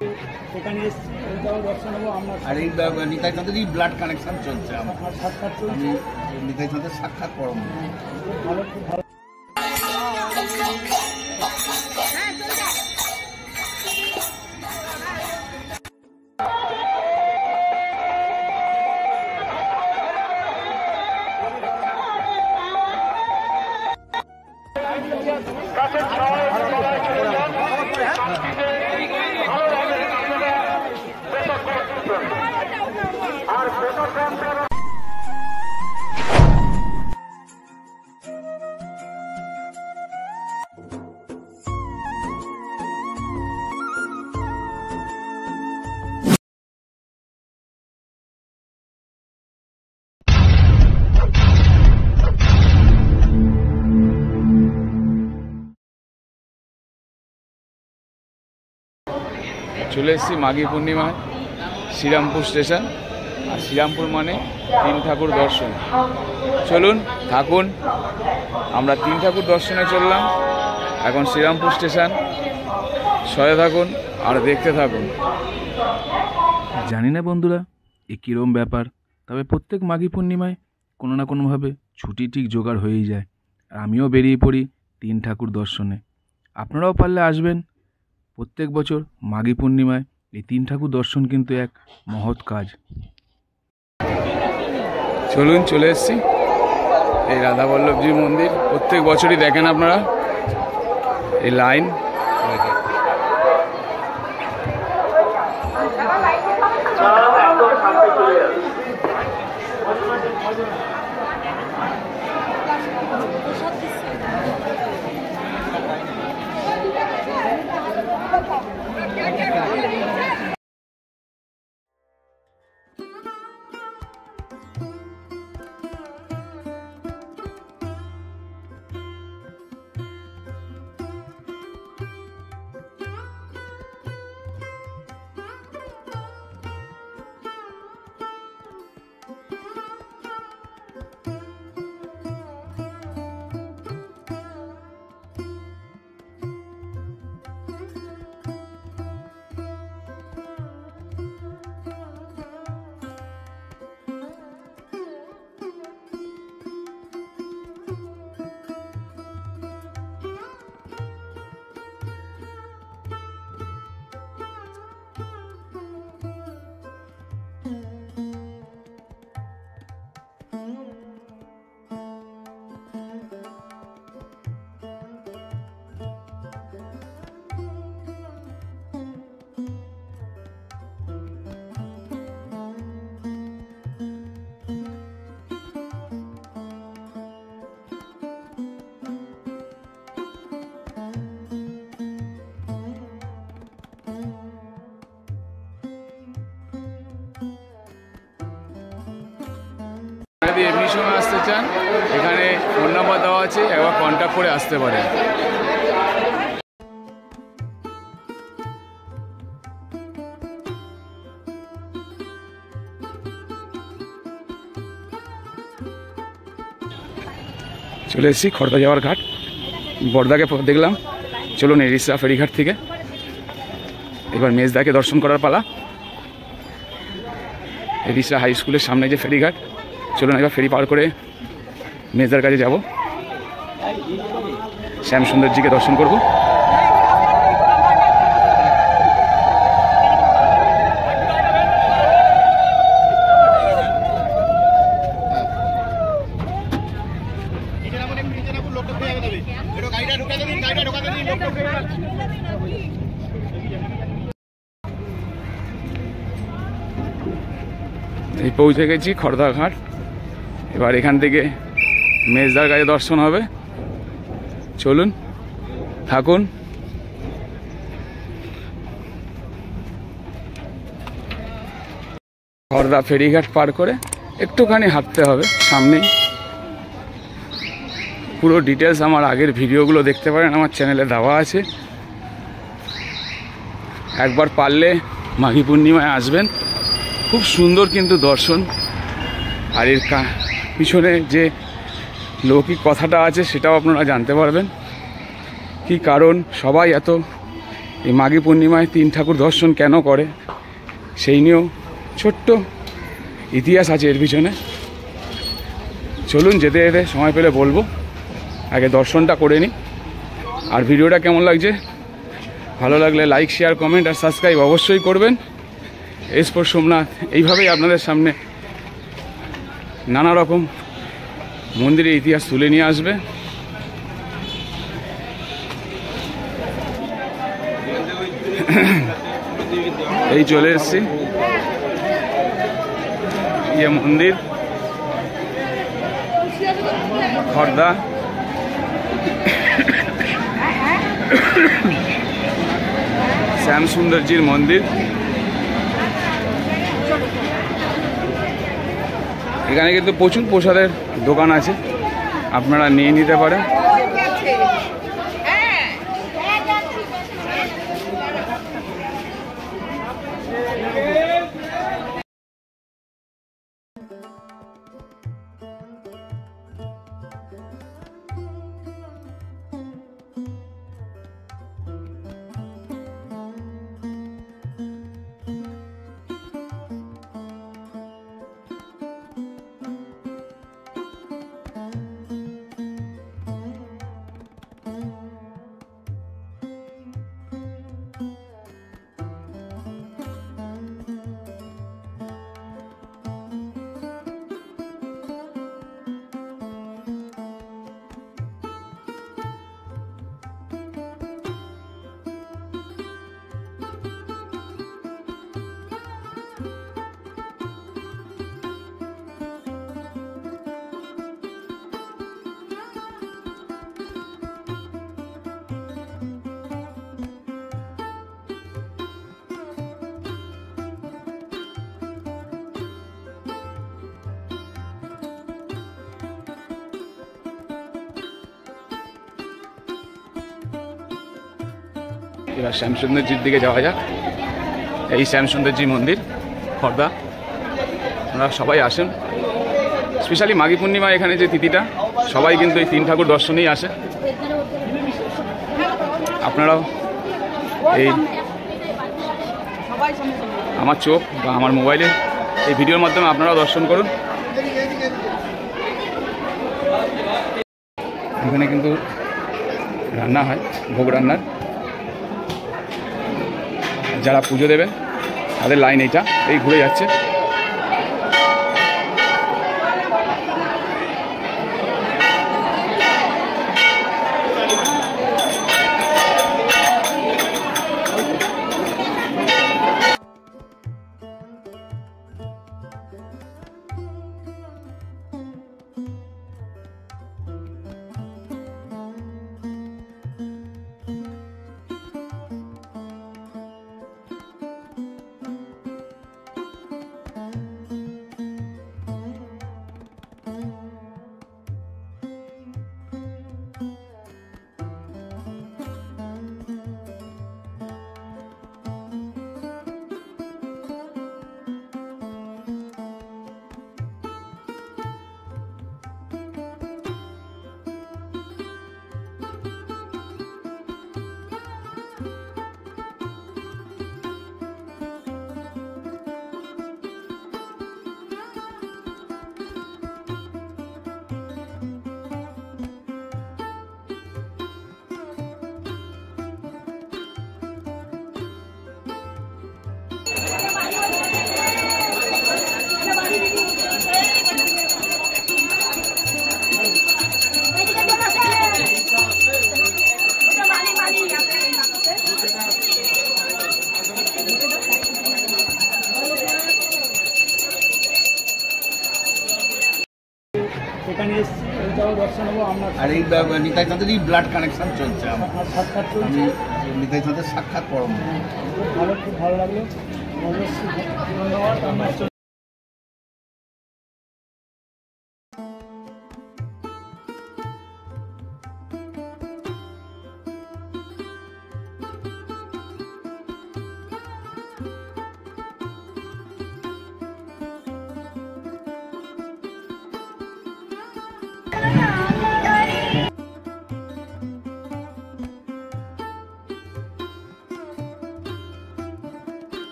এখানে এসেছি, ওইটাও দর্শন নেবো। আমরা আর এই নিতাই চাঁদেরই ব্লাড কানেকশন চলছে, আমার সাক্ষাৎ চলছে। আমি নিতাই চাঁদের সাক্ষাৎ পরম খুব ভালো, খুব ভালো। চলে এসেছি মাঘী পূর্ণিমায় শ্রীরামপুর স্টেশন। আর শ্রীরামপুর মানে তিন ঠাকুর দর্শন। চলুন থাকুন, আমরা তিন ঠাকুর দর্শনে চললাম। এখন শ্রীরামপুর স্টেশন, সয়ে থাকুন আর দেখতে থাকুন। জানি না বন্ধুরা এ কীরকম ব্যাপার, তবে প্রত্যেক মাঘী পূর্ণিমায় কোনো না কোনোভাবে ছুটি ঠিক জোগাড় হয়েই যায়। আর আমিও বেরিয়ে পড়ি তিন ঠাকুর দর্শনে। আপনারাও পারলে আসবেন। প্রত্যেক বছর মাঘী পূর্ণিমায় এই তিন ঠাকুর দর্শন কিন্তু এক মহৎ কাজ। চলুন, চলে এসেছি এই রাধাবল্লভজির মন্দির। প্রত্যেক বছরই দেখেন আপনারা এই লাইন। যদি এমনি সময় আসতে চান, এখানে ফোন নাম্বার দেওয়া আছে, একবার কন্ট্যাক্ট করে আসতে পারেন। চলে এসেছি খড়দা যাওয়ার ঘাট। বড়দাকে দেখলাম, চলুন এরিসা ফেরিঘাট থেকে এবার মেজদাকে দর্শন করার পালা। এরিসা হাই স্কুলের সামনে যে ফেরিঘাট, চলুন এবার ফেরি পার করে মেজদার কাছে যাব, শ্যামসুন্দরজিকে দর্শন করব। এই পৌঁছে গেছি খড়দা ঘাট। এবার এখান থেকে মেজদার কাছে দর্শন হবে। চলুন থাকুন। খড়দা ফেরিঘাট পার করে একটুখানি হাঁটতে হবে, সামনেই। পুরো ডিটেলস আমার আগের ভিডিওগুলো দেখতে পারেন, আমার চ্যানেলে দেওয়া আছে। একবার পারলে মাঘী পূর্ণিমায় আসবেন, খুব সুন্দর কিন্তু দর্শন। আর এর পিছনে যে লৌকিক কথাটা আছে সেটাও আপনারা জানতে পারবেন, কি কারণ সবাই এত এই মাঘী পূর্ণিমায় তিন ঠাকুর দর্শন কেন করে সেই নিয়েও ছোট্ট ইতিহাস আছে এর পিছনে। চলুন যেতে যেতে সময় পেলে বলবো, আগে দর্শনটা করে নিই। আর ভিডিওটা কেমন লাগছে, ভালো লাগলে লাইক, শেয়ার, কমেন্ট আর সাবস্ক্রাইব অবশ্যই করবেন। এরপর সোমনাথ এইভাবেই আপনাদের সামনে নানা রকম মন্দিরের ইতিহাস তুলে নিয়ে আসবে। এই চলে এসছি ইয়ে মন্দির খর্দা। শ্যামসুন্দরজির মন্দির। এখানে কিন্তু প্রচুর প্রসাদের দোকান আছে, আপনারা নিয়ে নিতে পারেন। এবার শ্যামসুন্দরজির দিকে যাওয়া যাক। এই শ্যামসুন্দরজি মন্দির খর্দা, আপনারা সবাই আসেন। স্পেশালি মাঘী পূর্ণিমা এখানে যে তিথিটা, সবাই কিন্তু এই তিন ঠাকুর দর্শনেই আসে। আপনারাও এই আমার চোখ বা আমার মোবাইলে এই ভিডিওর মাধ্যমে আপনারাও দর্শন করুন। এখানে কিন্তু রান্না হয়, ভোগ রান্নার। যারা পুজো দেবেন তাদের লাইন এইটা, এই ঘুরে যাচ্ছে। এখানে এসেছি, ওইটাও দর্শন হবো আপনার। আর এই নিতাই চাঁদেরই ব্লাড কানেকশন চলছে আমার। সাক্ষাৎ চলছে। নিতাই চাঁদের সাক্ষাৎ পরম। খুব ভালো লাগলো, অবশ্যই ধন্যবাদ। আমরা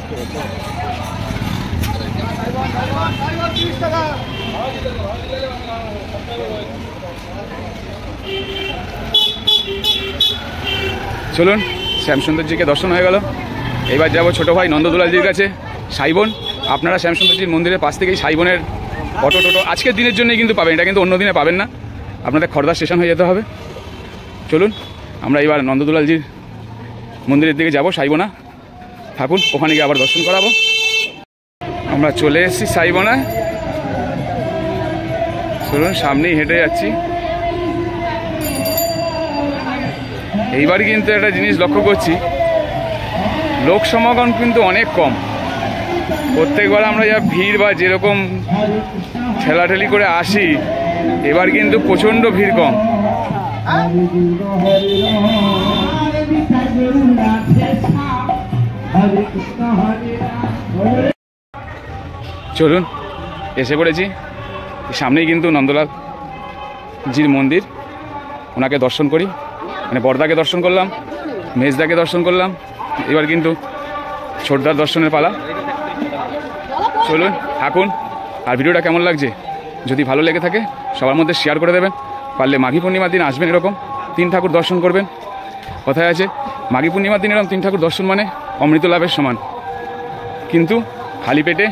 চলুন, শ্যামসুন্দরজিকে দর্শন হয়ে গেল। এবার যাব ছোটো ভাই নন্দদুলালজির কাছে, সাইবন। আপনারা শ্যামসুন্দরজির মন্দিরের পাশ থেকেই সাইবনের অটো টোটো আজকের দিনের জন্যই কিন্তু পাবেন, এটা কিন্তু অন্য দিনে পাবেন না, আপনাদের খড়দা স্টেশন হয়ে যেতে হবে। চলুন আমরা এবার নন্দদুলালজির মন্দিরের দিকে যাব, সাইবনা। থাকুন, ওখানে গিয়ে আবার দর্শন করাবো। আমরা চলে এসেছি সাইবনায়। চলুন, সামনেই হেঁটে যাচ্ছি। এইবার কিন্তু একটা জিনিস লক্ষ্য করছি, লোক সমাগম কিন্তু অনেক কম। প্রত্যেকবার আমরা যা ভিড় বা যেরকম ঠেলাঠেলি করে আসি, এবার কিন্তু প্রচণ্ড ভিড় কম। চলুন, এসে পড়েছি। সামনেই কিন্তু নন্দলালজির মন্দির, ওনাকে দর্শন করি। মানে বড়দাকে দর্শন করলাম, মেজদাকে দর্শন করলাম, এবার কিন্তু ছোটদার দর্শনের পালা। চলুন, থাকুন। আর ভিডিওটা কেমন লাগছে যদি ভালো লেগে থাকে সবার মধ্যে শেয়ার করে দেবেন। পারলে মাঘী পূর্ণিমার দিন আসবেন, এরকম 3 ঠাকুর দর্শন করবেন। কথায় আছে, মাঘী পূর্ণিমার দিন এরকম 3 ঠাকুর দর্শন মানে অমৃত লাভের সমান। কিন্তু খালি পেটে,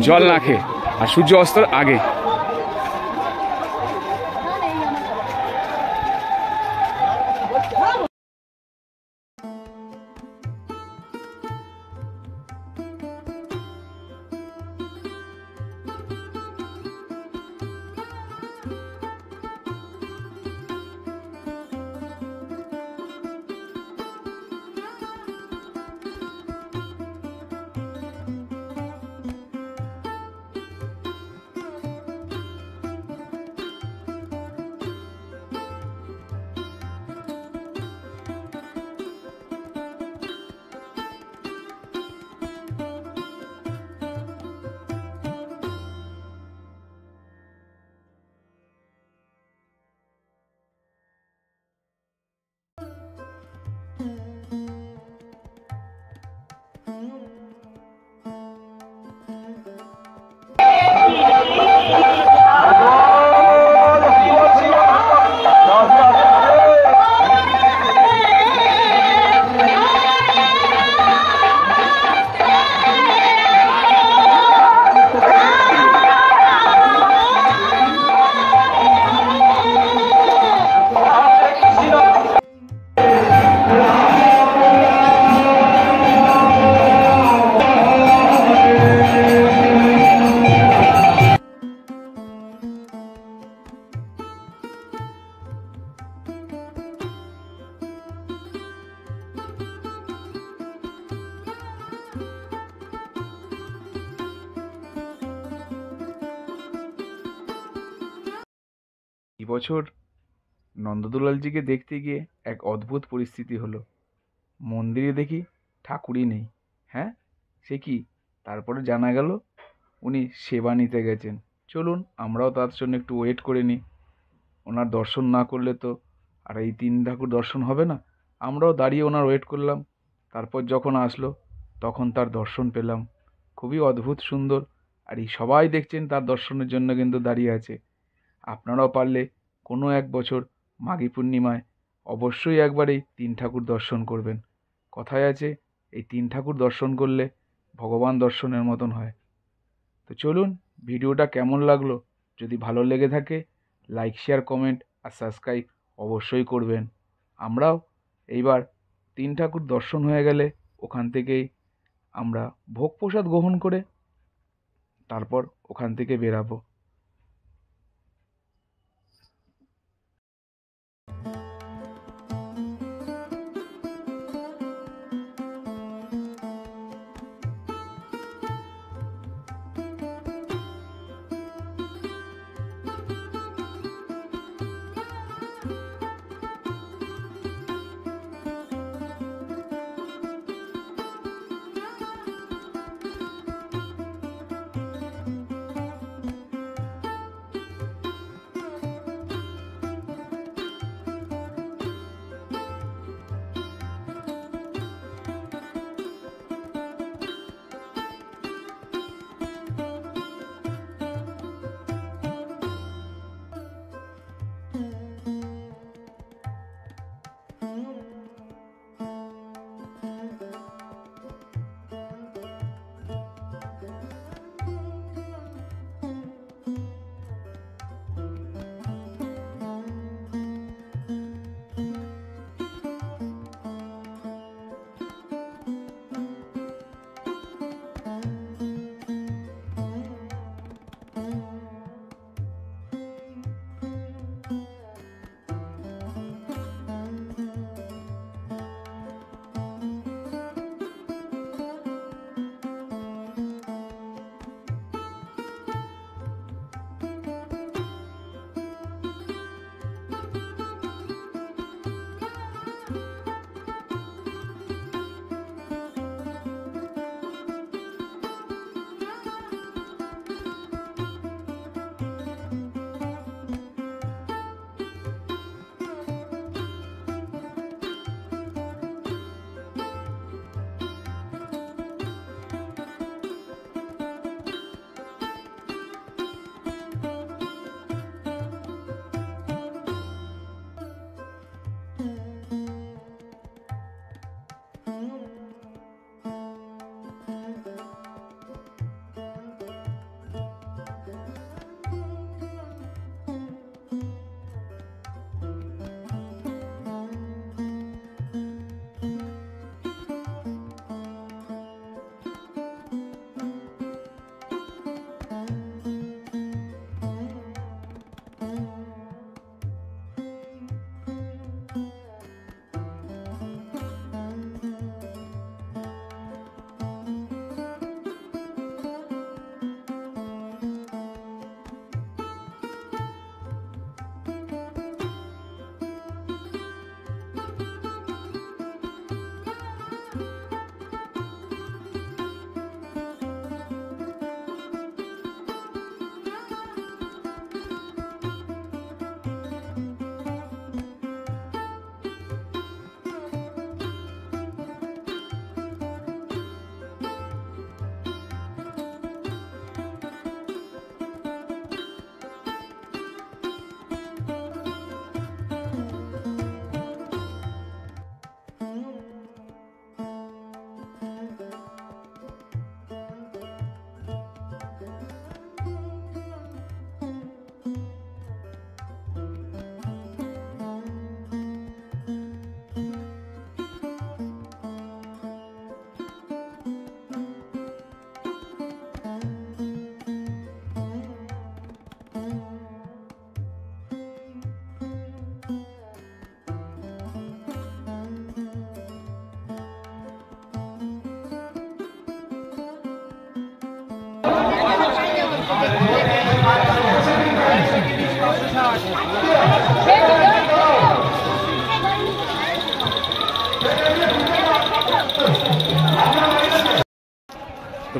জল না খেয়ে, আর সূর্য অস্তর আগে। এবছর নন্দদুলালজিকে দেখতে গিয়ে এক অদ্ভুত পরিস্থিতি হলো। মন্দিরে দেখি ঠাকুরই নেই। হ্যাঁ, সে কি? তারপরে জানা গেল উনি সেবা নিতে গেছেন। চলুন আমরাও তার জন্য একটু ওয়েট করে নিই। ওনার দর্শন না করলে তো আর এই 3 ঠাকুর দর্শন হবে না। আমরাও দাঁড়িয়ে ওনার ওয়েট করলাম। তারপর যখন আসলো তখন তার দর্শন পেলাম। খুবই অদ্ভুত সুন্দর। আর এই সবাই দেখছেন তার দর্শনের জন্য কিন্তু দাঁড়িয়ে আছে। আপনারাও পারলে কোনো এক বছর মাঘী পূর্ণিমায় অবশ্যই একবার এই 3 ঠাকুর দর্শন করবেন। কথায় আছে, এই 3 ঠাকুর দর্শন করলে ভগবান দর্শনের মতন হয়। তো চলুন, ভিডিওটা কেমন লাগলো যদি ভালো লেগে থাকে লাইক, শেয়ার, কমেন্ট আর সাবস্ক্রাইব অবশ্যই করবেন। আমরাও এইবার 3 ঠাকুর দর্শন হয়ে গেলে ওখান থেকেই আমরা ভোগ প্রসাদ গ্রহণ করে তারপর ওখান থেকে বেরাবো। তো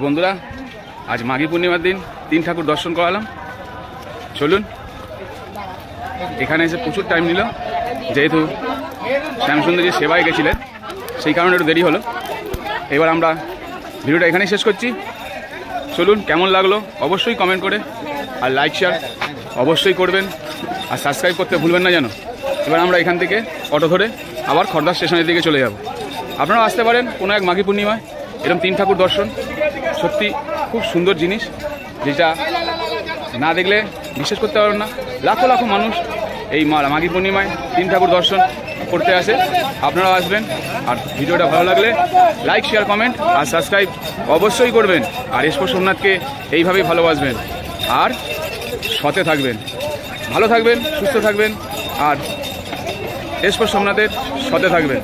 বন্ধুরা, আজ মাঘী পূর্ণিমার দিন 3 ঠাকুর দর্শন করালাম। চলুন, এখানে এসে প্রচুর টাইম নিল, যেহেতু শ্যামসুন্দরী সেবায় গেছিলেন সেই কারণে একটু দেরি হলো। এবার আমরা ভিডিওটা এখানেই শেষ করছি। চলুন, কেমন লাগলো অবশ্যই কমেন্ট করে, আর লাইক শেয়ার অবশ্যই করবেন, আর সাবস্ক্রাইব করতে ভুলবেন না যেন। এবার আমরা এখান থেকে অটো ধরে আবার খড়দা স্টেশনের দিকে চলে যাব। আপনারাও আসতে পারেন কোনো এক মাঘী পূর্ণিমায় এরকম 3 ঠাকুর দর্শন। সত্যি খুব সুন্দর জিনিস, যেটা না দেখলে বিশ্বাস করতে পারবেন না। লাখো লাখো মানুষ এই মাঘী পূর্ণিমায় 3 ঠাকুর দর্শন করতে আসে। আপনারাও আসবেন, আর ভিডিওটা ভালো লাগলে লাইক শেয়ার কমেন্ট আর সাবস্ক্রাইব অবশ্যই করবেন। আর এসপোর্ট সোমনাথকে এইভাবেই ভালোবাসবেন, আর সতে থাকবেন, ভালো থাকবেন, সুস্থ থাকবেন, আর এসপোর্ট সোমনাথের সতে থাকবেন।